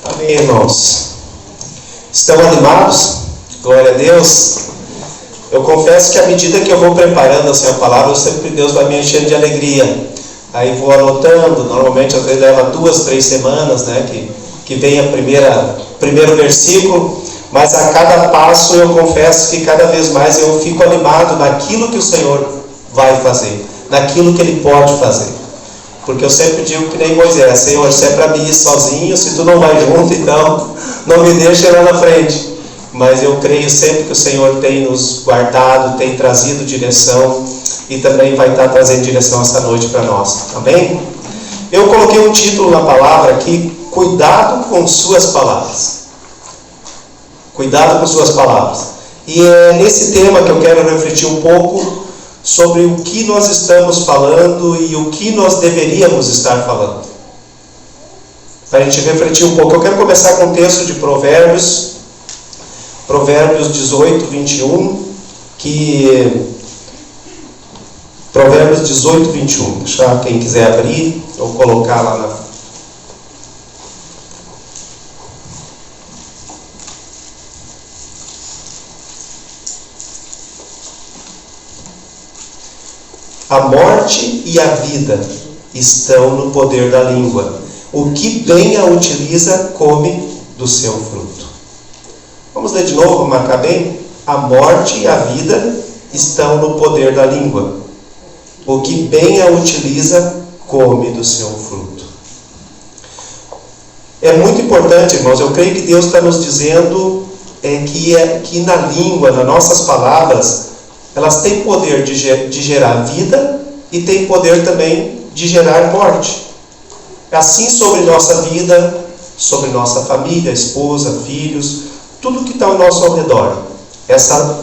Amém, irmãos. Estão animados? Glória a Deus. Eu confesso que à medida que eu vou preparando assim, a palavra, sempre Deus vai me enchendo de alegria. Aí vou anotando, normalmente às vezes leva 2, 3 semanas, né, que vem primeiro versículo, mas a cada passo eu confesso que cada vez mais eu fico animado naquilo que o Senhor vai fazer, naquilo que Ele pode fazer. Porque eu sempre digo que nem Moisés: Senhor, se é para mim ir sozinho, se Tu não vai junto, então não me deixa lá na frente. Mas eu creio sempre que o Senhor tem nos guardado, tem trazido direção e também vai estar trazendo direção essa noite para nós. Amém? Eu coloquei um título na palavra aqui: Cuidado com suas palavras. Cuidado com suas palavras. E é nesse tema que eu quero refletir um pouco sobre o que nós estamos falando e o que nós deveríamos estar falando. Para a gente refletir um pouco. Eu quero começar com o texto de Provérbios 18, 21, Provérbios 18, 21. Deixar quem quiser abrir ou colocar lá na... A morte e a vida estão no poder da língua. O que bem a utiliza, come do seu fruto. Vamos ler de novo, marcar bem? A morte e a vida estão no poder da língua. O que bem a utiliza, come do seu fruto. É muito importante, irmãos. Eu creio que Deus está nos dizendo que na língua, nas nossas palavras, elas têm poder de gerar vida e têm poder também de gerar morte. Assim sobre nossa vida, sobre nossa família, esposa, filhos, tudo que está ao nosso redor.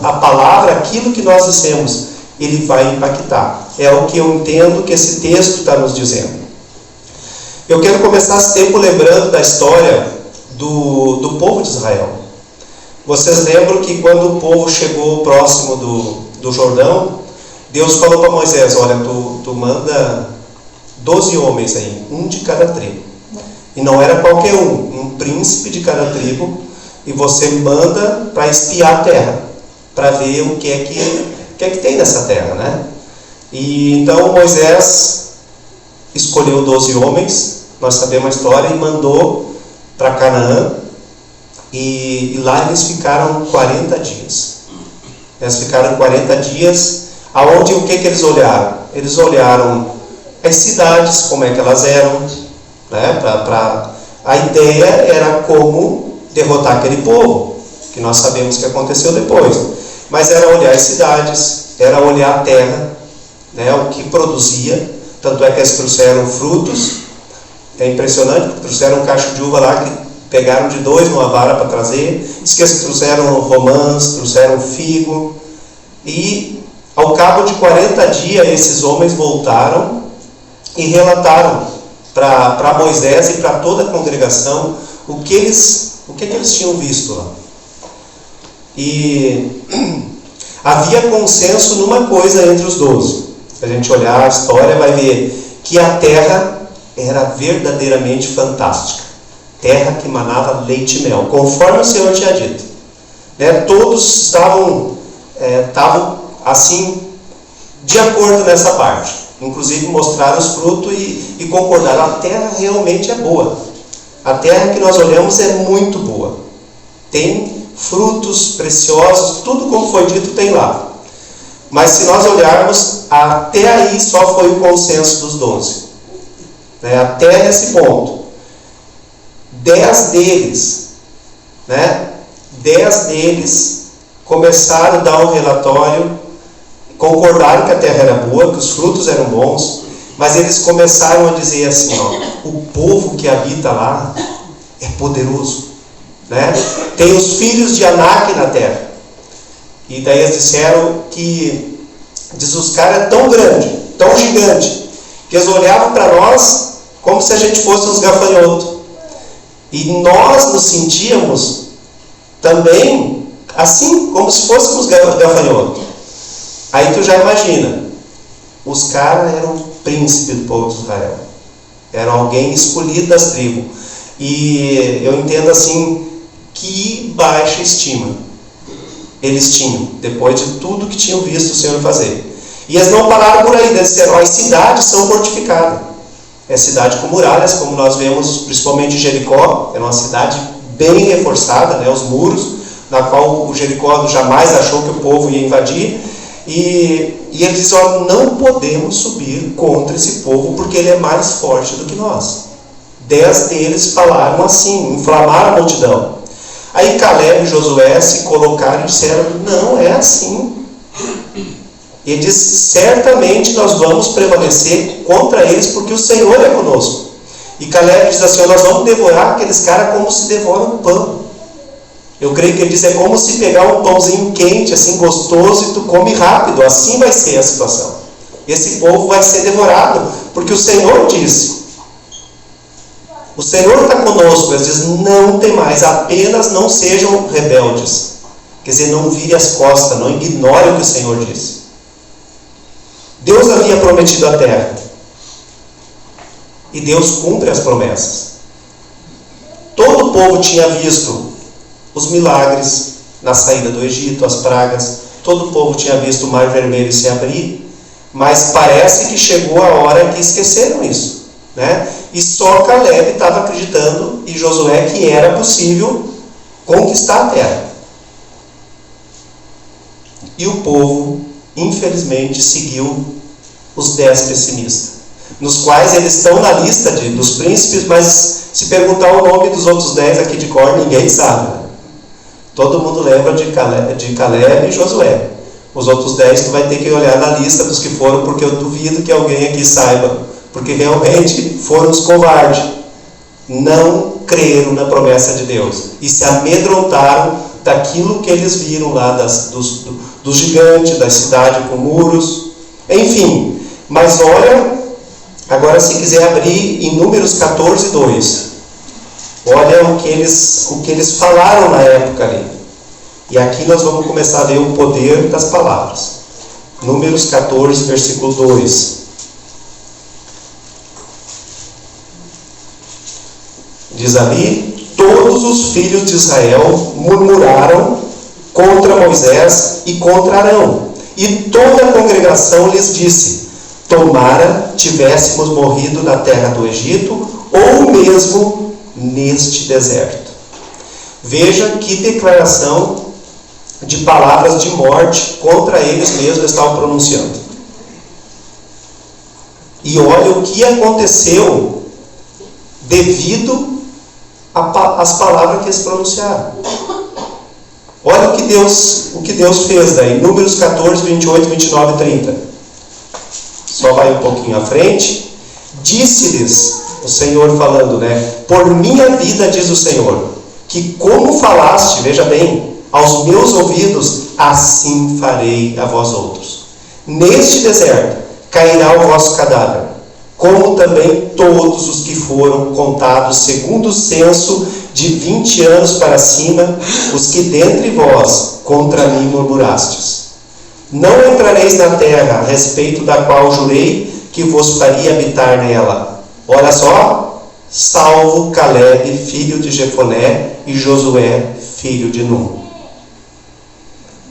A palavra, aquilo que nós dissemos, ele vai impactar. É o que eu entendo que esse texto está nos dizendo. Eu quero começar esse tempo lembrando da história do povo de Israel. Vocês lembram que quando o povo chegou próximo do Jordão, Deus falou para Moisés: olha, tu manda 12 homens aí, um de cada tribo. E não era qualquer um príncipe de cada tribo. E você manda para espiar a terra, para ver o que é que tem nessa terra, né? E então Moisés escolheu 12 homens, nós sabemos a história, e mandou para Canaã. E lá eles ficaram 40 dias. Eles ficaram 40 dias, aonde o que eles olharam? Eles olharam as cidades, como é que elas eram, né? A ideia era como derrotar aquele povo, que nós sabemos que aconteceu depois. Mas era olhar as cidades, era olhar a terra, né? O que produzia. Tanto é que eles trouxeram frutos. É impressionante, porque trouxeram um cacho de uva lá que pegaram de 2 numa vara para trazer. Diz que eles trouxeram romãs, trouxeram figo. E ao cabo de 40 dias esses homens voltaram e relataram para Moisés e para toda a congregação o que eles tinham visto lá. E havia consenso numa coisa entre os 12. Se a gente olhar a história, vai ver que a terra era verdadeiramente fantástica. Terra que manava leite e mel, conforme o Senhor tinha dito. Né? Todos estavam assim, de acordo nessa parte. Inclusive mostraram os frutos e concordaram. A terra realmente é boa. A terra que nós olhamos é muito boa. Tem frutos preciosos, tudo como foi dito tem lá. Mas se nós olharmos, até aí só foi o consenso dos 12. Né? Até esse ponto. 10 deles, né? 10 deles começaram a dar um relatório, concordaram que a terra era boa, que os frutos eram bons, mas eles começaram a dizer assim, o povo que habita lá é poderoso, né? Tem os filhos de Anak na terra. E daí eles disseram que os caras é tão grande, tão gigante, que eles olhavam para nós como se a gente fosse uns gafanhotos. E nós nos sentíamos também assim, como se fôssemos gafanhotos. Aí tu já imagina, Os caras eram príncipe do povo de Israel. Eram alguém escolhido das tribos. E eu entendo assim, que baixa estima eles tinham, depois de tudo que tinham visto o Senhor fazer. E eles não pararam por aí, eles disseram, as cidades são fortificadas. É cidade com muralhas, como nós vemos principalmente em Jericó, era uma cidade bem reforçada, né, os muros, na qual o Jericó jamais achou que o povo ia invadir. E ele diz, não podemos subir contra esse povo, porque ele é mais forte do que nós. 10 deles falaram assim, inflamaram a multidão. Aí Caleb e Josué se colocaram e disseram, não é assim. Ele diz, certamente nós vamos prevalecer contra eles, porque o Senhor é conosco. E Caleb diz assim, nós vamos devorar aqueles caras como se devora um pão. Eu creio que ele diz, é como se pegar um pãozinho quente, assim, gostoso, e tu come rápido. Assim vai ser a situação. Esse povo vai ser devorado, porque o Senhor disse. O Senhor está conosco. Ele diz, não tem mais, apenas não sejam rebeldes. Quer dizer, não vire as costas, não ignore o que o Senhor disse. Deus havia prometido a terra. E Deus cumpre as promessas. Todo o povo tinha visto os milagres na saída do Egito, as pragas. Todo o povo tinha visto o Mar Vermelho se abrir. Mas parece que chegou a hora que esqueceram isso, né? E só Caleb estava acreditando, e Josué, que era possível conquistar a terra. E o povo, infelizmente, seguiu os 10 pessimistas, nos quais eles estão na lista dos príncipes, mas se perguntar o nome dos outros 10 aqui de cor, ninguém sabe. Todo mundo lembra de Caleb e Josué. Os outros 10 tu vai ter que olhar na lista dos que foram, porque eu duvido que alguém aqui saiba, porque realmente foram os covardes. Não creram na promessa de Deus e se amedrontaram daquilo que eles viram lá dos gigantes, da cidade com muros, enfim. Mas olha, agora se quiser abrir em Números 14, 2, olha o que eles falaram na época ali. E aqui nós vamos começar a ver o poder das palavras. Números 14, versículo 2. Diz ali, todos os filhos de Israel murmuraram contra Moisés e contra Arão. E toda a congregação lhes disse, tomara tivéssemos morrido na terra do Egito, ou mesmo neste deserto. Veja que declaração de palavras de morte contra eles mesmos estavam pronunciando. E olha o que aconteceu devido às palavras que eles pronunciaram. Olha o que Deus fez daí. Números 14, 28, 29 e 30. Só vai um pouquinho à frente. Disse-lhes, o Senhor falando, né? Por minha vida, diz o Senhor, que como falaste, veja bem, aos meus ouvidos, assim farei a vós outros. Neste deserto cairá o vosso cadáver, como também todos os que foram contados segundo o censo de 20 anos para cima, os que dentre vós contra mim murmurastes. Não entrareis na terra, a respeito da qual jurei que vos faria habitar nela. Olha só, salvo Caleb, filho de Jefoné, e Josué, filho de Nun.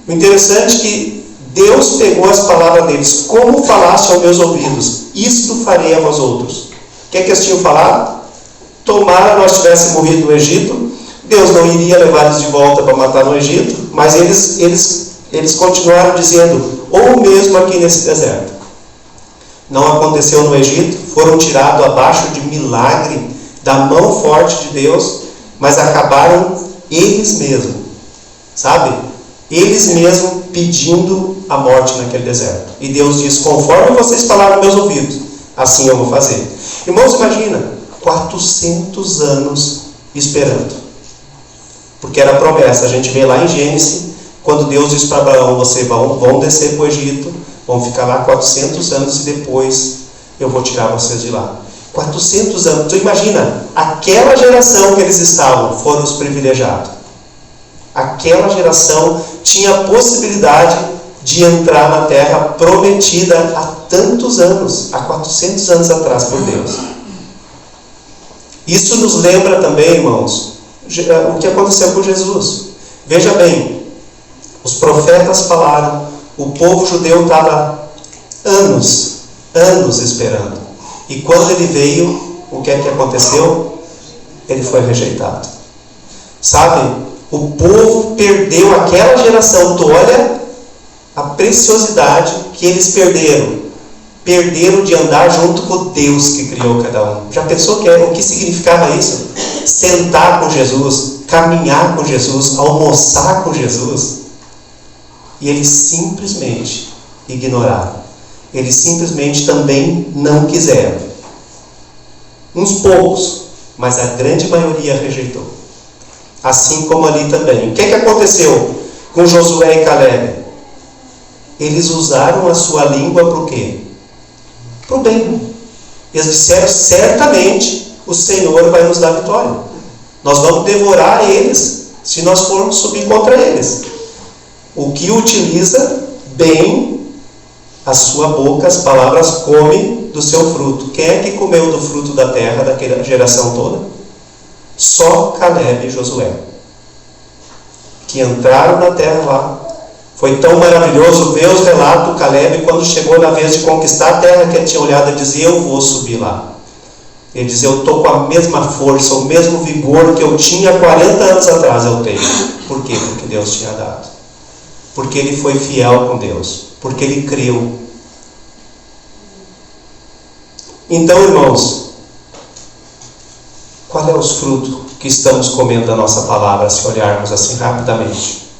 O interessante é que Deus pegou as palavras deles. Como falaste aos meus ouvidos, isto farei a vós outros. O que é que eles tinham falado? Tomara nós tivéssemos morrido no Egito, Deus não iria levar eles de volta para matar no Egito, mas eles continuaram dizendo, ou mesmo aqui nesse deserto. Não aconteceu no Egito, foram tirados abaixo de milagre da mão forte de Deus, mas acabaram eles mesmos, sabe? Eles mesmos pedindo a morte naquele deserto. E Deus diz, conforme vocês falaram nos meus ouvidos, assim eu vou fazer. Irmãos, imagina, 400 anos esperando. Porque era promessa. A gente vê lá em Gênesis, quando Deus diz para Abraão, vocês vão descer para o Egito, vão ficar lá 400 anos e depois eu vou tirar vocês de lá. 400 anos. Então imagina, aquela geração que eles estavam, foram os privilegiados. Aquela geração tinha a possibilidade de entrar na terra prometida há tantos anos, há 400 anos atrás por Deus. Isso nos lembra também, irmãos, o que aconteceu com Jesus. Veja bem, os profetas falaram, o povo judeu estava anos esperando. E quando ele veio, o que é que aconteceu? Ele foi rejeitado. Sabe, o povo perdeu aquela geração. Tu olha a preciosidade que eles perderam. Perderam de andar junto com Deus que criou cada um. Já pensou o que significava isso? Sentar com Jesus, caminhar com Jesus, almoçar com Jesus. E eles simplesmente ignoraram. Eles simplesmente também não quiseram. Uns poucos, mas a grande maioria rejeitou. Assim como ali também. O que aconteceu com Josué e Caleb? Eles usaram a sua língua para o quê? Para o bem. Eles disseram, certamente o Senhor vai nos dar vitória. Nós vamos devorar eles se nós formos subir contra eles. O que utiliza bem a sua boca, as palavras, come do seu fruto. Quem é que comeu do fruto da terra daquela geração toda? Só Caleb e Josué, que entraram na terra lá. Foi tão maravilhoso ver os relatos. Caleb, quando chegou na vez de conquistar a terra que ele tinha olhado, ele dizia, eu vou subir lá. Ele dizia, eu estou com a mesma força, o mesmo vigor que eu tinha 40 anos atrás, eu tenho. Por quê? Porque Deus tinha dado. Porque ele foi fiel com Deus. Porque ele creu. Então, irmãos, qual é os frutos que estamos comendo da nossa palavra, se olharmos assim rapidamente?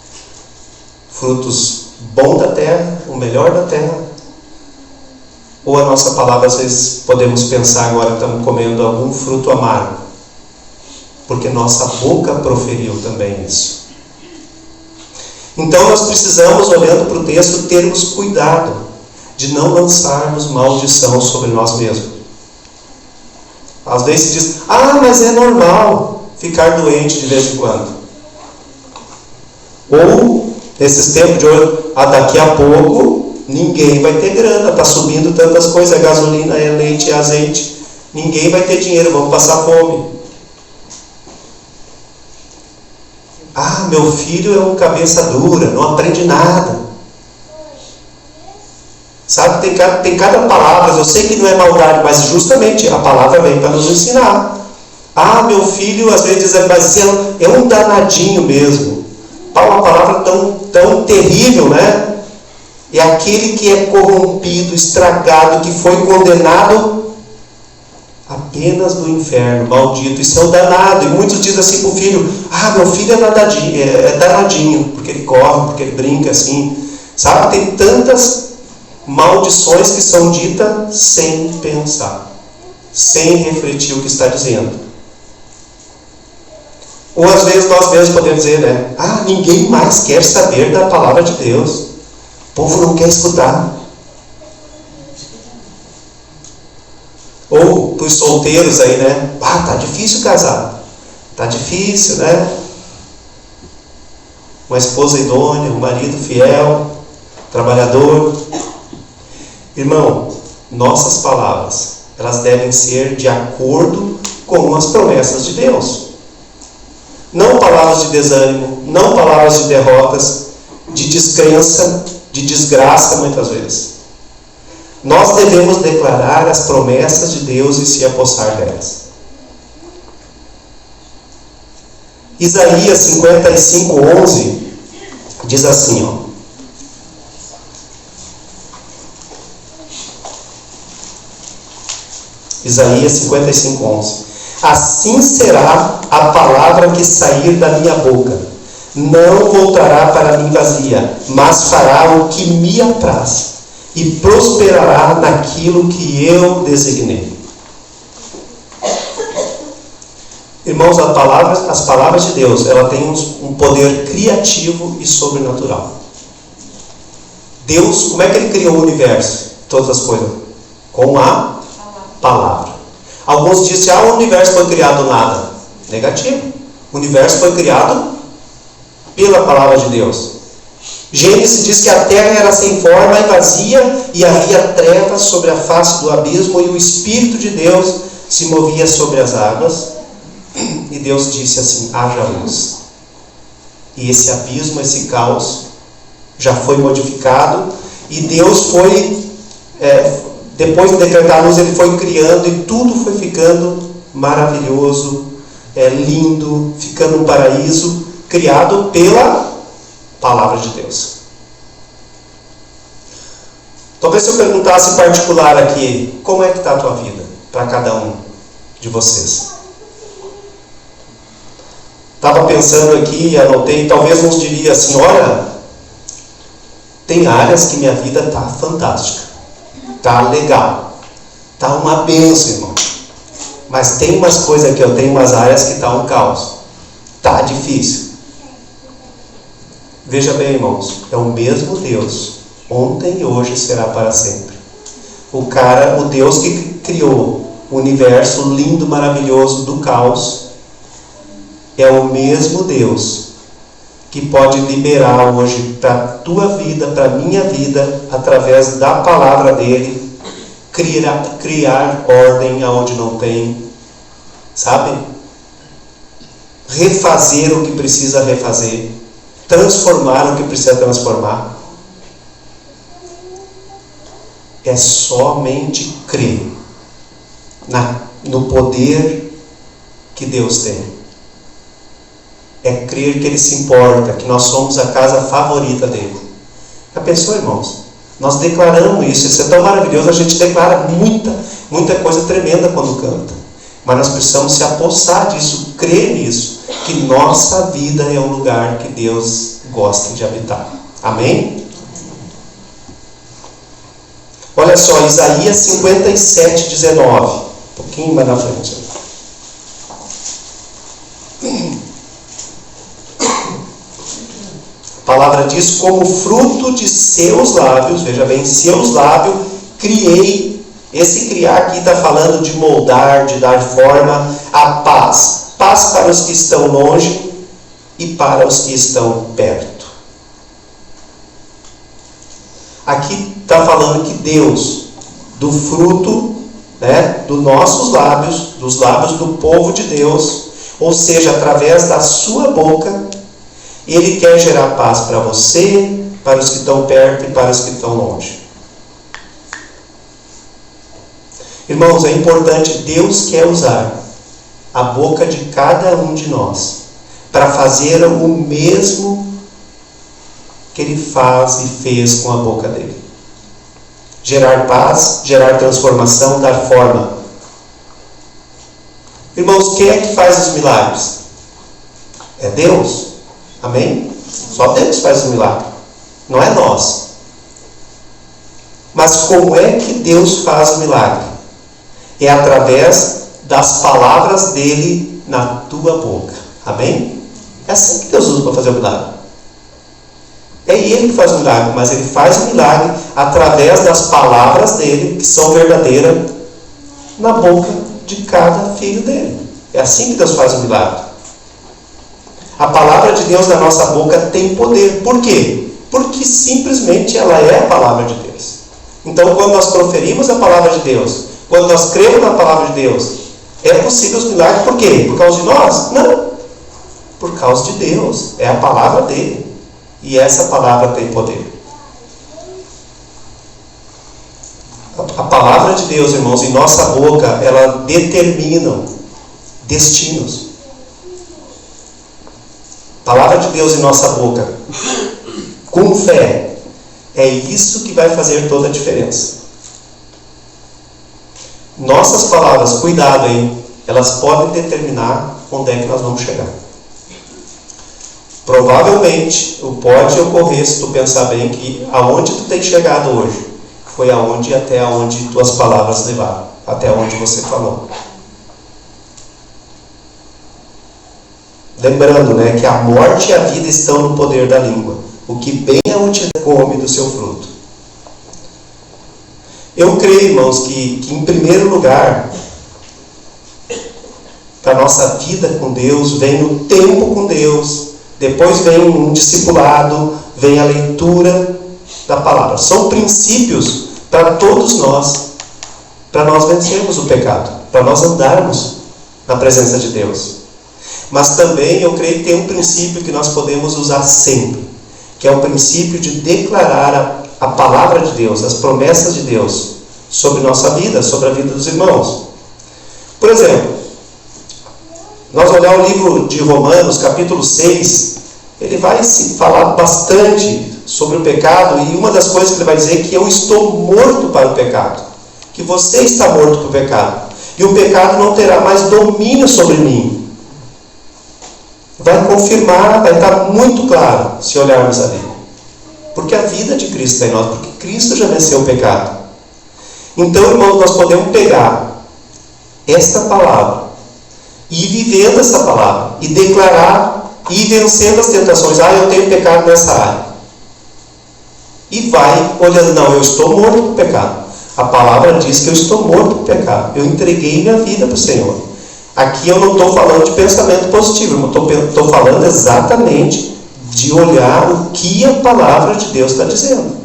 Frutos bons da terra, o melhor da terra? Ou a nossa palavra, às vezes, podemos pensar agora, estamos comendo algum fruto amargo? Porque nossa boca proferiu também isso. Então nós precisamos, olhando para o texto, termos cuidado de não lançarmos maldição sobre nós mesmos. Às vezes se diz, mas é normal ficar doente de vez em quando. Ou, nesses tempos de hoje, daqui a pouco ninguém vai ter grana, está subindo tantas coisas, é gasolina, é leite, é azeite, ninguém vai ter dinheiro, vamos passar fome. Meu filho é um cabeça dura, não aprende nada. Sabe, tem cada palavra, eu sei que não é maldade, mas justamente a palavra vem para nos ensinar. Meu filho, às vezes, é um danadinho mesmo. Uma palavra tão terrível, né? É aquele que é corrompido, estragado, que foi condenado apenas no inferno, maldito. Isso é o danado. E muitos dizem assim para o filho, meu filho é danadinho, porque ele corre, porque ele brinca assim. Sabe, tem tantas maldições que são ditas sem pensar, sem refletir o que está dizendo. Ou às vezes nós mesmos podemos dizer, né? Ninguém mais quer saber da palavra de Deus. O povo não quer escutar. Ou para os solteiros aí, né? Tá difícil casar. Tá difícil, né? Uma esposa idônea, um marido fiel, trabalhador. Irmão, nossas palavras, elas devem ser de acordo com as promessas de Deus. Não palavras de desânimo, não palavras de derrotas, de descrença, de desgraça muitas vezes. Nós devemos declarar as promessas de Deus e se apossar delas. Isaías 55:11 diz assim, Isaías 55:11. Assim será a palavra que sair da minha boca. Não voltará para mim vazia, mas fará o que me apraz e prosperará naquilo que eu designei. Irmãos, as palavras de Deus, ela tem um poder criativo e sobrenatural. Deus, como é que Ele criou o universo? Todas as coisas? Com a palavra. Alguns dizem, o universo foi criado nada. Negativo. O universo foi criado pela palavra de Deus. Gênesis diz que a terra era sem forma e vazia, e havia trevas sobre a face do abismo, e o Espírito de Deus se movia sobre as águas. E Deus disse assim: haja luz. E esse abismo, esse caos, já foi modificado, e Deus foi, depois de decretar a luz, Ele foi criando, e tudo foi ficando maravilhoso, lindo, ficando um paraíso, criado pela Palavra de Deus. Talvez se eu perguntasse em particular aqui, como é que está a tua vida, para cada um de vocês? Estava pensando aqui e anotei, talvez uns diria assim: olha, tem áreas que minha vida está fantástica, está legal, está uma bênção, irmão. Mas tem umas coisas que eu tenho, umas áreas que está um caos, está difícil. Veja bem, irmãos, é o mesmo Deus, ontem e hoje será para sempre. O Deus que criou o universo lindo, maravilhoso do caos, é o mesmo Deus que pode liberar hoje para a tua vida, para a minha vida, através da palavra dele, criar ordem aonde não tem, sabe? Refazer o que precisa refazer, transformar o que precisa transformar. É somente crer no poder que Deus tem. É crer que Ele se importa, que nós somos a casa favorita dele. Já pensou, irmãos? Nós declaramos isso é tão maravilhoso, a gente declara muita coisa tremenda quando canta. Mas nós precisamos se apossar disso, crer nisso, que nossa vida é um lugar que Deus gosta de habitar. Amém? Olha só, Isaías 57, 19. Um pouquinho mais na frente. A palavra diz: como fruto de seus lábios, veja bem, seus lábios, criei. Esse criar aqui está falando de moldar, de dar forma à paz. Paz para os que estão longe e para os que estão perto. Aqui está falando que Deus, do fruto, dos nossos lábios, dos lábios do povo de Deus, ou seja, através da sua boca, Ele quer gerar paz para você, para os que estão perto e para os que estão longe. Irmãos, é importante, Deus quer usar a boca de cada um de nós para fazer o mesmo que Ele faz e fez com a boca dele. Gerar paz, gerar transformação, dar forma. Irmãos, quem é que faz os milagres? É Deus. Amém? Só Deus faz o milagre, não é nós. Mas como é que Deus faz o milagre? É através das palavras dele na tua boca. Amém? É assim que Deus usa para fazer o milagre. É Ele que faz o milagre, mas Ele faz o milagre através das palavras dele, que são verdadeiras, na boca de cada filho dele. É assim que Deus faz o milagre. A palavra de Deus na nossa boca tem poder. Por quê? Porque simplesmente ela é a palavra de Deus. Então, quando nós proferimos a palavra de Deus, quando nós cremos na palavra de Deus, é possível os milagres. Por quê? Por causa de nós? Não. Por causa de Deus. É a palavra dele. E essa palavra tem poder. A palavra de Deus, irmãos, em nossa boca, ela determina destinos. A palavra de Deus em nossa boca, com fé, é isso que vai fazer toda a diferença. Nossas palavras, cuidado aí, elas podem determinar onde é que nós vamos chegar. Provavelmente, pode ocorrer, se tu pensar bem, que aonde tu tem chegado hoje, foi aonde até onde tuas palavras levaram, até onde você falou. Lembrando, que a morte e a vida estão no poder da língua. O que bem a te come do seu fruto. Eu creio, irmãos, que em primeiro lugar, para a nossa vida com Deus, vem o tempo com Deus, depois vem um discipulado, vem a leitura da palavra. São princípios para todos nós, para nós vencermos o pecado, para nós andarmos na presença de Deus. Mas também eu creio que tem um princípio que nós podemos usar sempre, que é o princípio de declarar a palavra de Deus, as promessas de Deus sobre nossa vida, sobre a vida dos irmãos. Por exemplo, nós olhar o livro de Romanos, capítulo 6, ele vai se falar bastante sobre o pecado, e uma das coisas que ele vai dizer é que eu estou morto para o pecado, que você está morto para o pecado, e o pecado não terá mais domínio sobre mim. Vai confirmar, vai estar muito claro se olharmos ali, porque a vida de Cristo está em nós, porque Cristo já venceu o pecado. Então, irmãos, nós podemos pegar esta palavra e ir vivendo essa palavra e declarar e ir vencendo as tentações. Eu tenho pecado nessa área, e vai olhando, não, eu estou morto para o pecado. A palavra diz que eu estou morto para o pecado, eu entreguei minha vida para o Senhor. Aqui eu não estou falando de pensamento positivo, eu estou falando exatamente de olhar o que a palavra de Deus está dizendo.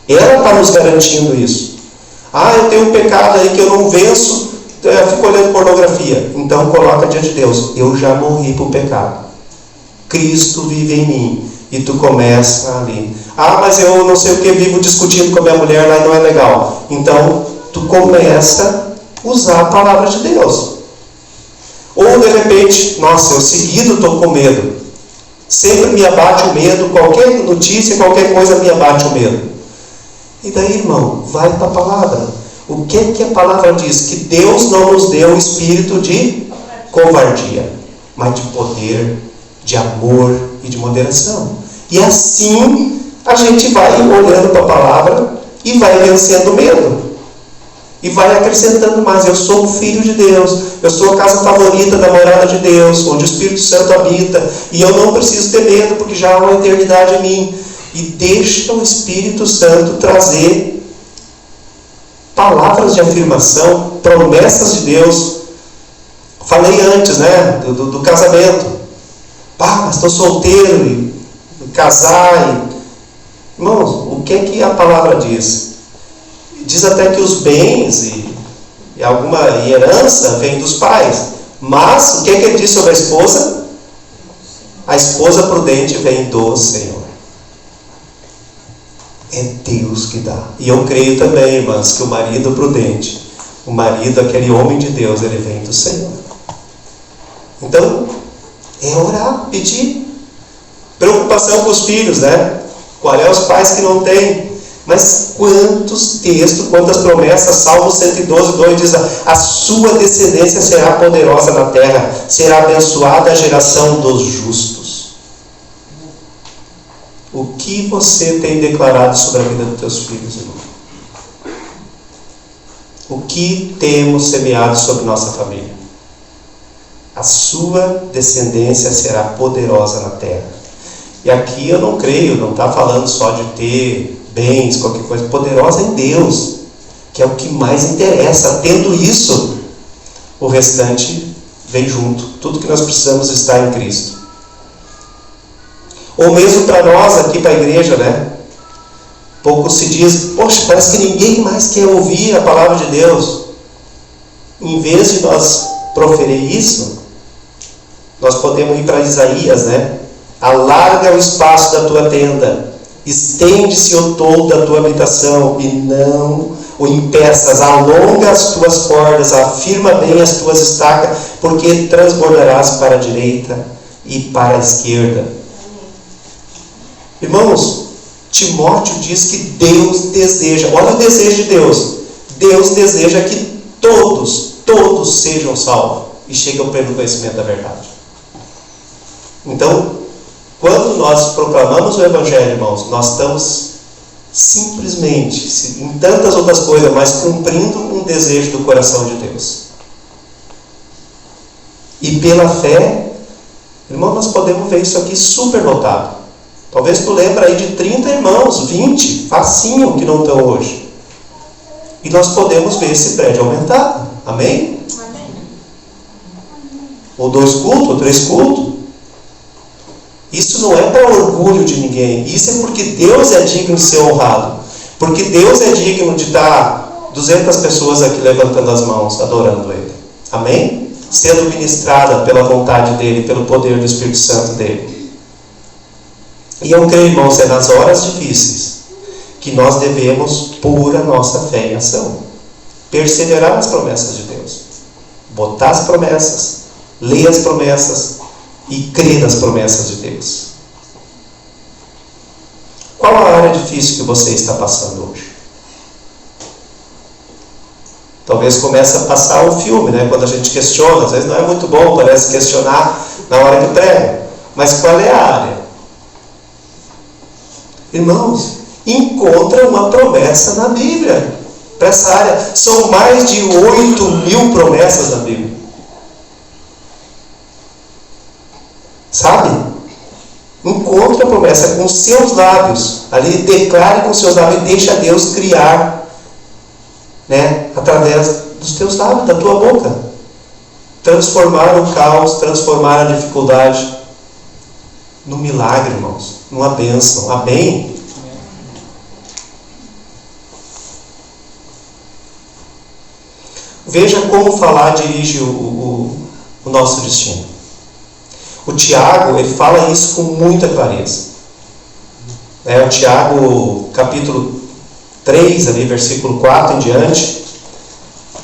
Ela está nos garantindo isso. Eu tenho um pecado aí que eu não venço, eu fico olhando pornografia. Então coloca diante de Deus, eu já morri para o pecado, Cristo vive em mim. E tu começa ali, mas eu não sei o que, vivo discutindo com a minha mulher lá e não é legal. Então tu começa a usar a palavra de Deus. Ou de repente, eu seguido estou com medo, sempre me abate o medo, qualquer notícia, qualquer coisa me abate o medo. E daí, irmão, vai para a palavra. O que a palavra diz? Que Deus não nos deu um espírito de covardia, mas de poder, de amor e de moderação. E assim a gente vai olhando para a palavra e vai vencendo o medo. E vai acrescentando mais. Eu sou o filho de Deus, eu sou a casa favorita da morada de Deus, onde o Espírito Santo habita, e eu não preciso ter medo, porque já há uma eternidade em mim. E deixa o Espírito Santo trazer palavras de afirmação, promessas de Deus. Falei antes, do casamento. Mas estou solteiro, e casar. Irmãos, o que a palavra diz? Diz até que os bens e alguma herança vem dos pais. Mas o que ele diz sobre a esposa? A esposa prudente vem do Senhor. É Deus que dá. E eu creio também, irmãs, que o marido prudente, o marido, aquele homem de Deus, ele vem do Senhor. Então, é orar, pedir. Preocupação com os filhos, Qual é os pais que não têm? Mas quantos textos, quantas promessas, Salmo 112:2 diz: a sua descendência será poderosa na terra, será abençoada a geração dos justos. O que você tem declarado sobre a vida dos teus filhos, irmão? O que temos semeado sobre nossa família? A sua descendência será poderosa na terra. E aqui eu não creio, não está falando só de ter bens, qualquer coisa, poderosa em Deus, que é o que mais interessa. Tendo isso, o restante vem junto. Tudo que nós precisamos está em Cristo. Ou mesmo para nós aqui, para a igreja, pouco se diz, poxa, parece que ninguém mais quer ouvir a palavra de Deus. Em vez de nós proferir isso, nós podemos ir para Isaías, alarga o espaço da tua tenda, estende-se o toldo da tua habitação, e não o impeças, alonga as tuas cordas, afirma bem as tuas estacas, porque transbordarás para a direita e para a esquerda. Irmãos, Timóteo diz que Deus deseja, olha o desejo de Deus. Deus deseja que todos sejam salvos e cheguem ao pleno conhecimento da verdade. Então, quando nós proclamamos o Evangelho, irmãos, nós estamos simplesmente, em tantas outras coisas, mas cumprindo um desejo do coração de Deus. E pela fé, irmão, nós podemos ver isso aqui super notado. Talvez tu lembra aí de 30 irmãos, 20, facinho, que não estão hoje. E nós podemos ver esse prédio aumentar. Amém? Amém. Ou 2 cultos, ou 3 cultos. Isso não é para orgulho de ninguém. Isso é porque Deus é digno de ser honrado. Porque Deus é digno de estar 200 pessoas aqui levantando as mãos, adorando Ele. Amém? Sendo ministrada pela vontade dEle, pelo poder do Espírito Santo dEle. E eu creio, irmãos, é nas horas difíceis que nós devemos pôr a nossa fé em ação. Perseverar nas promessas de Deus. Botar as promessas, ler as promessas e crer nas promessas de Deus. Qual a área difícil que você está passando hoje? Talvez comece a passar o filme, né? Quando a gente questiona, às vezes não é muito bom, parece questionar na hora que prega. Mas qual é a área? Irmãos, encontra uma promessa na Bíblia para essa área. São mais de 8.000 promessas na Bíblia. Sabe? Encontre a promessa com seus lábios. Ali, declare com seus lábios e deixa Deus criar, né? Através dos teus lábios, da tua boca. Transformar o caos, transformar a dificuldade no milagre, irmãos. Numa bênção. Amém? Veja como falar dirige o nosso destino. O Tiago, ele fala isso com muita clareza. O Tiago, capítulo 3, ali, versículo 4 em diante,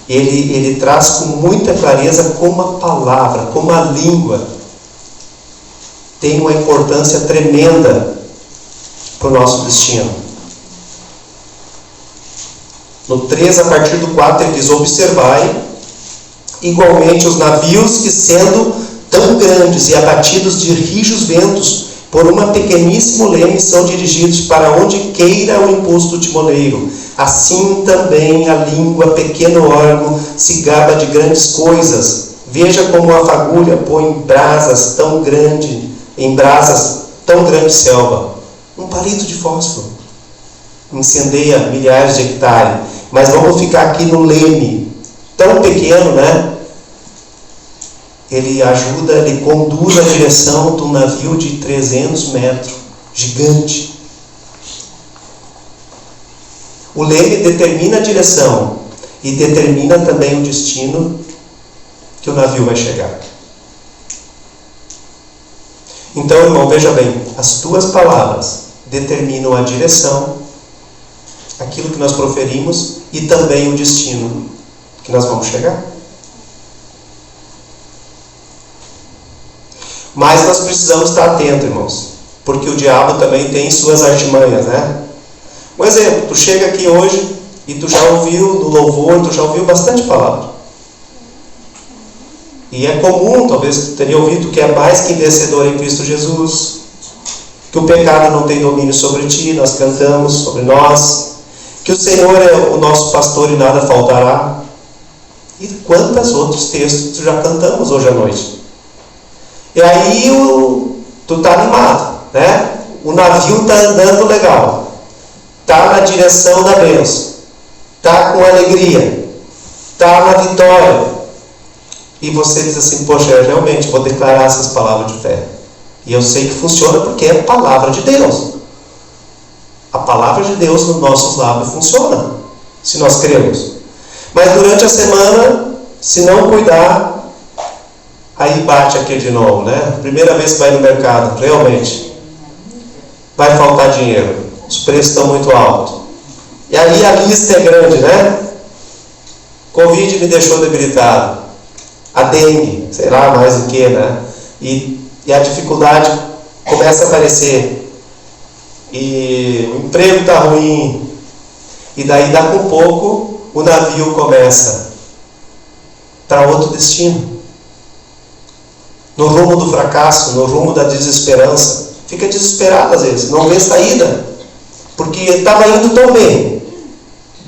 ele traz com muita clareza como a palavra, como a língua tem uma importância tremenda para o nosso destino. No 3, a partir do 4, ele diz: observai igualmente os navios que, sendo tão grandes e abatidos de rijos ventos, por uma pequeníssimo leme são dirigidos para onde queira o impulso do timoneiro. Assim também a língua, pequeno órgão, se gaba de grandes coisas. Veja como a fagulha põe em brasas tão grande selva. Um palito de fósforo incendeia milhares de hectares. Mas vamos ficar aqui no leme, tão pequeno, né? Ele ajuda, ele conduz a direção de um navio de 300 metros, gigante. O leme determina a direção e determina também o destino que o navio vai chegar. Então, irmão, veja bem, as tuas palavras determinam a direção, aquilo que nós proferimos e também o destino que nós vamos chegar. Mas nós precisamos estar atentos, irmãos, porque o diabo também tem suas artimanhas, né? Um exemplo, tu chega aqui hoje e tu já ouviu no louvor, tu já ouviu bastante palavra. E é comum, talvez tu tenha ouvido, que é mais que vencedor em Cristo Jesus, que o pecado não tem domínio sobre ti, nós cantamos sobre nós, que o Senhor é o nosso pastor e nada faltará. E quantos outros textos tu já cantamos hoje à noite. E aí tu está animado, né? O navio está andando legal, está na direção da bênção, está com alegria, está na vitória. E você diz assim: poxa, eu realmente vou declarar essas palavras de fé. E eu sei que funciona porque é a palavra de Deus. A palavra de Deus nos nossos lábios funciona, se nós cremos. Mas durante a semana, se não cuidar, aí bate aqui de novo, né? Primeira vez que vai no mercado, realmente vai faltar dinheiro, os preços estão muito altos. E aí a lista é grande, né? Covid me deixou debilitado, a dengue, sei lá mais o que, né? E a dificuldade começa a aparecer, e o emprego está ruim, e daí dá com pouco o navio começa para outro destino, no rumo do fracasso, no rumo da desesperança. Fica desesperado às vezes, não vê saída, porque estava indo tão bem,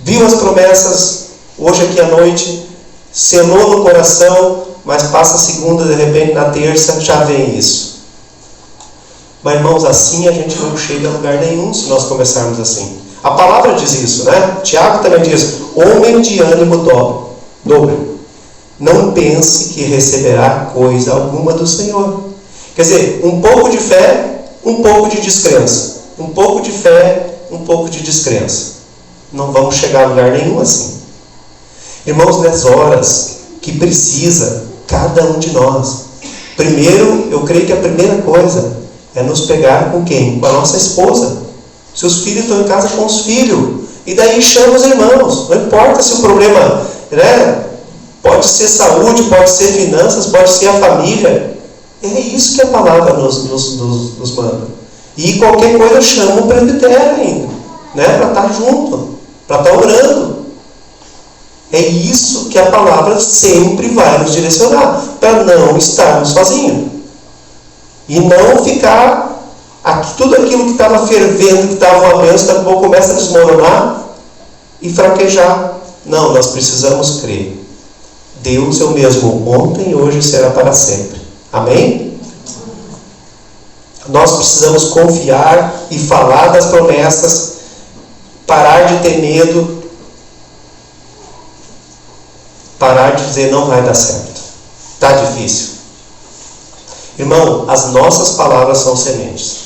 viu as promessas hoje aqui à noite, selou no coração, mas passa a segunda, de repente na terça já vem isso. Mas irmãos, assim a gente não chega a lugar nenhum se nós começarmos assim. A palavra diz isso, né? Tiago também diz: homem de ânimo dobre, não pense que receberá coisa alguma do Senhor. Quer dizer, um pouco de fé um pouco de descrença. Um pouco de fé, um pouco de descrença. Não vamos chegar a lugar nenhum assim. Irmãos, nas horas que precisa cada um de nós. Primeiro, eu creio que a primeira coisa é nos pegar com quem? Com a nossa esposa. Se os filhos estão em casa, com os filhos. E daí chama os irmãos. Não importa se o problema, pode ser saúde, pode ser finanças, pode ser a família. É isso que a palavra nos manda. E qualquer coisa chama o presbitério ainda, para estar junto, para estar orando. É isso que a palavra sempre vai nos direcionar, para não estarmos sozinhos. E não ficar tudo aquilo que estava fervendo, que estava uma bênção, daqui a pouco começa a desmoronar e fraquejar. Não, nós precisamos crer. Deus é o mesmo ontem e hoje será para sempre. Amém? Nós precisamos confiar e falar das promessas, parar de ter medo, parar de dizer não vai dar certo, está difícil. Irmão, as nossas palavras são sementes.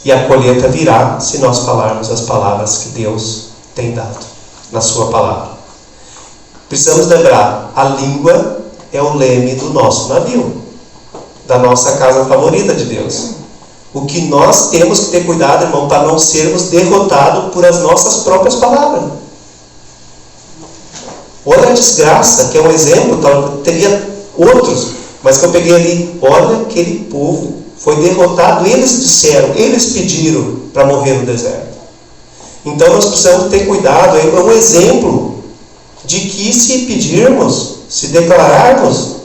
E a colheita virá se nós falarmos as palavras que Deus tem dado na sua palavra. Precisamos lembrar, a língua é o leme do nosso navio, da nossa casa favorita de Deus. O que nós temos que ter cuidado, irmão, para não sermos derrotados por as nossas próprias palavras. Olha a desgraça, que é um exemplo, teria outros, mas que eu peguei ali. Olha aquele povo, foi derrotado, eles disseram, eles pediram para morrer no deserto. Então nós precisamos ter cuidado, é um exemplo de que se pedirmos, se declararmos,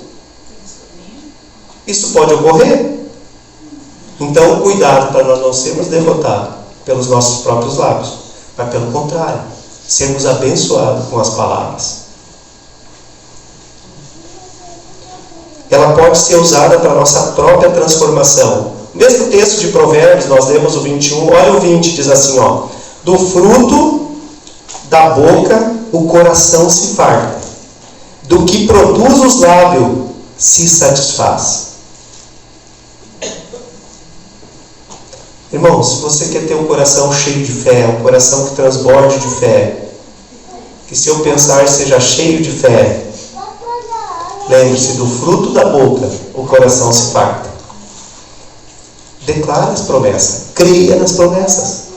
isso pode ocorrer. Então, cuidado para nós não sermos derrotados pelos nossos próprios lábios, mas pelo contrário, sermos abençoados com as palavras. Ela pode ser usada para a nossa própria transformação. O mesmo texto de Provérbios, nós lemos o 21, olha o 20, diz assim, do fruto da boca o coração se farta, do que produz os lábios se satisfaz. Irmãos, se você quer ter um coração cheio de fé, um coração que transborde de fé, que seu pensar seja cheio de fé, lembre-se, do fruto da boca o coração se farta. Declare as promessas, creia nas promessas.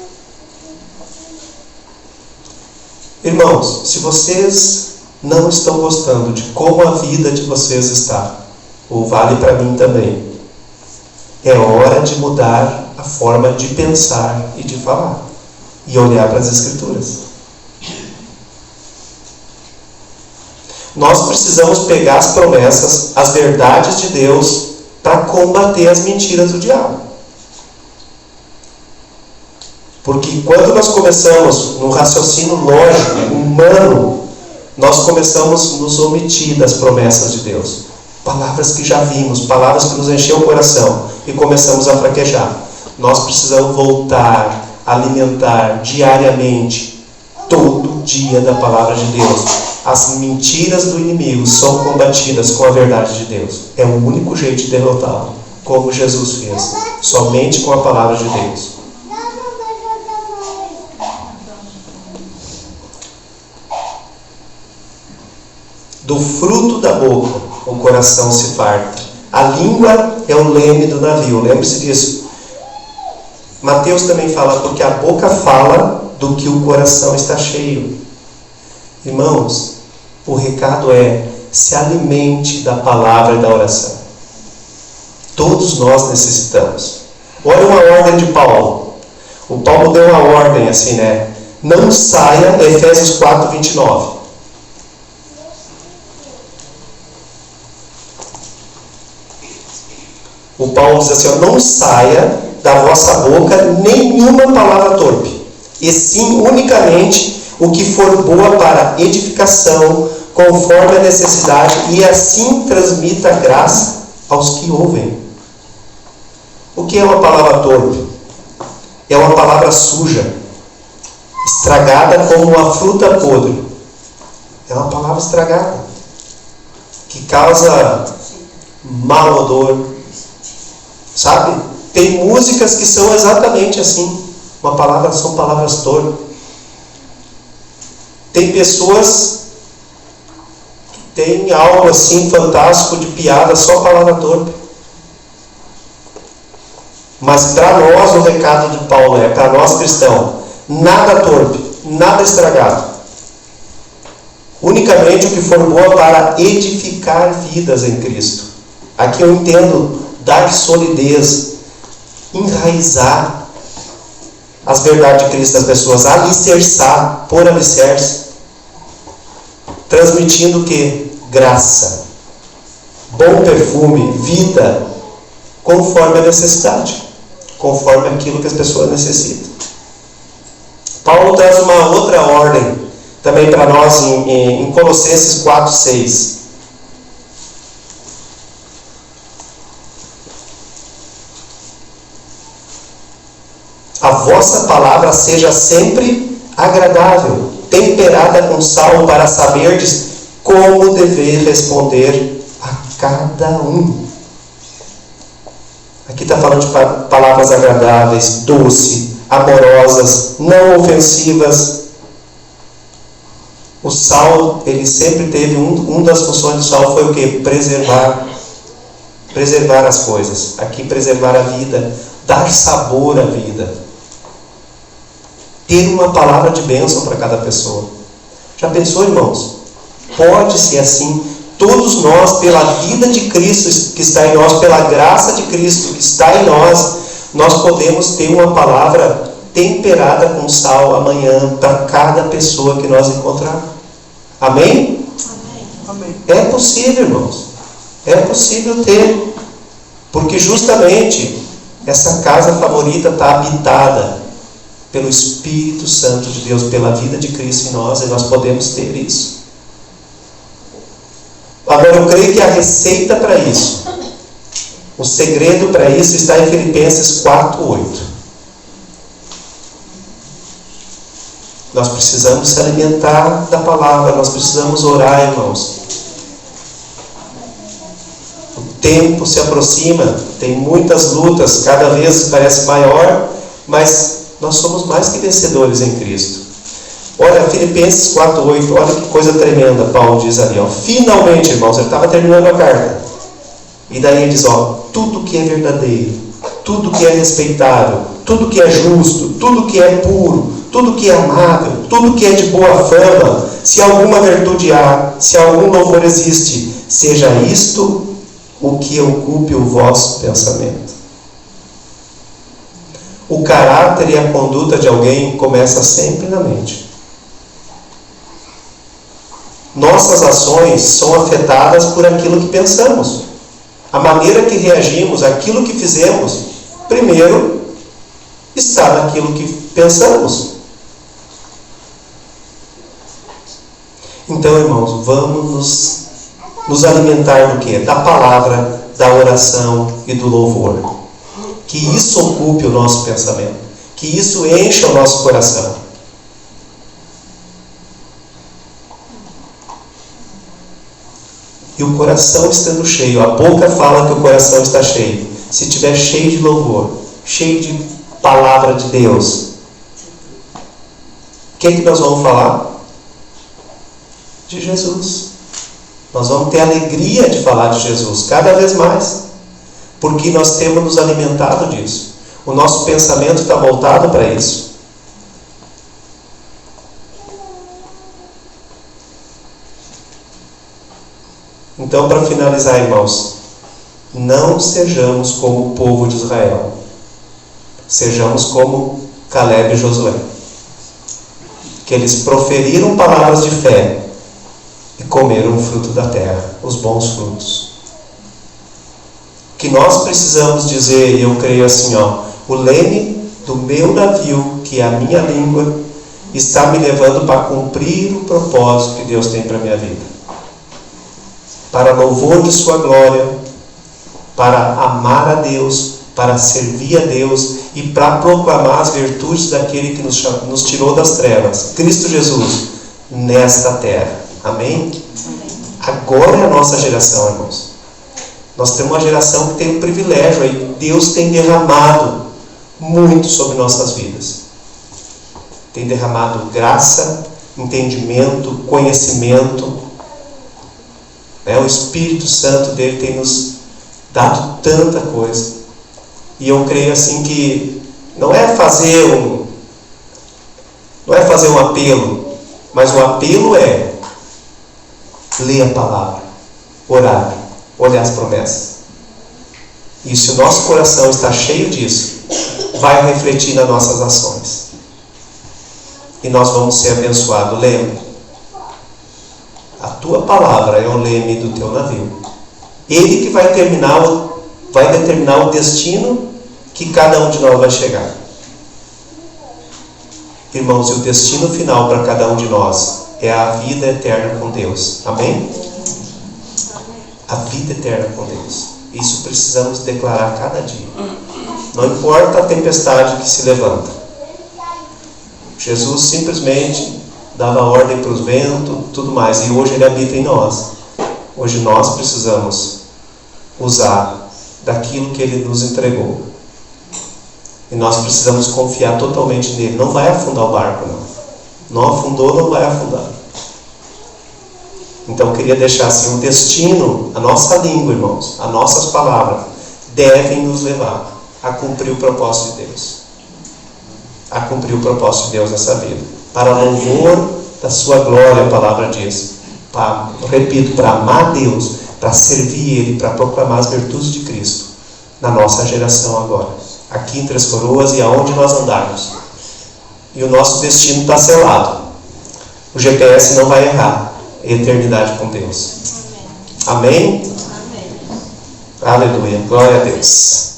Irmãos, se vocês não estão gostando de como a vida de vocês está, ou vale para mim também, é hora de mudar a forma de pensar e de falar, e olhar para as Escrituras. Nós precisamos pegar as promessas, as verdades de Deus, para combater as mentiras do diabo. Porque quando nós começamos no raciocínio lógico, humano, nós começamos a nos omitir das promessas de Deus. Palavras que já vimos, palavras que nos encheu o coração, e começamos a fraquejar. Nós precisamos voltar a alimentar diariamente, todo dia, da palavra de Deus. As mentiras do inimigo são combatidas com a verdade de Deus. É o único jeito de derrotá-lo, como Jesus fez, somente com a palavra de Deus. Do fruto da boca o coração se farta. A língua é o leme do navio, lembre-se disso. Mateus também fala, porque a boca fala do que o coração está cheio. Irmãos, o recado é, se alimente da palavra e da oração. Todos nós necessitamos. Olha uma ordem de Paulo. O Paulo deu uma ordem assim, não saia, Efésios 4, 29. O Paulo diz assim, não saia da vossa boca nenhuma palavra torpe, e sim unicamente o que for boa para edificação, conforme a necessidade, e assim transmita graça aos que ouvem. O que é uma palavra torpe? É uma palavra suja, estragada como uma fruta podre. É uma palavra estragada, que causa mau odor, sabe? Tem músicas que são exatamente assim, são palavras torpes. Tem pessoas que têm algo assim fantástico de piada, só palavra torpe. Mas para nós o recado de Paulo é, para nós cristãos, nada torpe, nada estragado. Unicamente o que for bom para edificar vidas em Cristo. Aqui eu entendo dar solidez, enraizar as verdades de Cristo das pessoas, alicerçar, pôr alicerce, transmitindo o que? Graça, bom perfume, vida, conforme a necessidade, conforme aquilo que as pessoas necessitam. Paulo traz uma outra ordem também para nós em Colossenses 4:6. A vossa palavra seja sempre agradável, temperada com sal, para saberdes como dever responder a cada um. Aqui está falando de palavras agradáveis, doces, amorosas, não ofensivas. O sal, ele sempre teve, uma das funções do sal foi o quê? Preservar as coisas. Aqui, preservar a vida, dar sabor à vida. Ter uma palavra de bênção para cada pessoa. Já pensou, irmãos? Pode ser assim. Todos nós, pela vida de Cristo que está em nós, pela graça de Cristo que está em nós, nós podemos ter uma palavra temperada com sal amanhã para cada pessoa que nós encontrarmos. Amém? Amém. É possível, irmãos. É possível ter. Porque justamente essa casa favorita está habitada pelo Espírito Santo de Deus, pela vida de Cristo em nós, e nós podemos ter isso. Agora eu creio que a receita para isso, o segredo para isso está em Filipenses 4:8. Nós precisamos se alimentar da palavra, nós precisamos orar, irmãos. O tempo se aproxima, tem muitas lutas, cada vez parece maior, mas nós somos mais que vencedores em Cristo. Olha, Filipenses 4:8, olha que coisa tremenda, Paulo diz ali, ó. Finalmente, irmãos, ele estava terminando a carta. E daí ele diz, ó, tudo que é verdadeiro, tudo que é respeitável, tudo que é justo, tudo que é puro, tudo que é amável, tudo que é de boa fama, se alguma virtude há, se algum louvor existe, seja isto o que ocupe o vosso pensamento. O caráter e a conduta de alguém começa sempre na mente. Nossas ações são afetadas por aquilo que pensamos. A maneira que reagimos, aquilo que fizemos, primeiro está naquilo que pensamos. Então, irmãos, vamos nos alimentar do quê? Da palavra, da oração e do louvor. Que isso ocupe o nosso pensamento. Que isso encha o nosso coração. E o coração estando cheio, a boca fala que o coração está cheio. Se estiver cheio de louvor, cheio de palavra de Deus, o que nós vamos falar? De Jesus. Nós vamos ter alegria de falar de Jesus, cada vez mais. Porque nós temos nos alimentado disso. O nosso pensamento está voltado para isso. Então, para finalizar, irmãos, não sejamos como o povo de Israel. Sejamos como Caleb e Josué. Que eles proferiram palavras de fé e comeram o fruto da terra, os bons frutos. Que nós precisamos dizer, e eu creio assim, ó, o leme do meu navio, que é a minha língua, está me levando para cumprir o propósito que Deus tem para a minha vida. Para louvor de sua glória, para amar a Deus, para servir a Deus e para proclamar as virtudes daquele que nos tirou das trevas, Cristo Jesus, nesta terra. Amém? Agora é a nossa geração, irmãos. Nós temos uma geração que tem o privilégio aí. Deus tem derramado muito sobre nossas vidas. Tem derramado graça, entendimento, conhecimento. O Espírito Santo dele tem nos dado tanta coisa. E eu creio assim que não é fazer um apelo, mas o apelo é ler a palavra, orar, olhar as promessas. E se o nosso coração está cheio disso, vai refletir nas nossas ações. E nós vamos ser abençoados. Lembra, a tua palavra é o leme do teu navio. Ele que vai determinar o destino que cada um de nós vai chegar. Irmãos, e o destino final para cada um de nós é a vida eterna com Deus. Amém? A vida eterna com Deus. Isso precisamos declarar cada dia. Não importa a tempestade que se levanta. Jesus simplesmente dava ordem para os ventos, tudo mais. E hoje Ele habita em nós. Hoje nós precisamos usar daquilo que Ele nos entregou. E nós precisamos confiar totalmente nele. Não vai afundar o barco, não. Não afundou, não vai afundar. Então eu queria deixar assim, o destino, a nossa língua, irmãos, as nossas palavras devem nos levar a cumprir o propósito de Deus. A cumprir o propósito de Deus nessa vida. Para louvor da sua glória, a palavra diz. Repito, para amar Deus, para servir Ele, para proclamar as virtudes de Cristo na nossa geração agora. Aqui em Três Coroas e aonde nós andarmos. E o nosso destino está selado. O GPS não vai errar. Eternidade com Deus. Amém? Amém? Aleluia. Glória a Deus.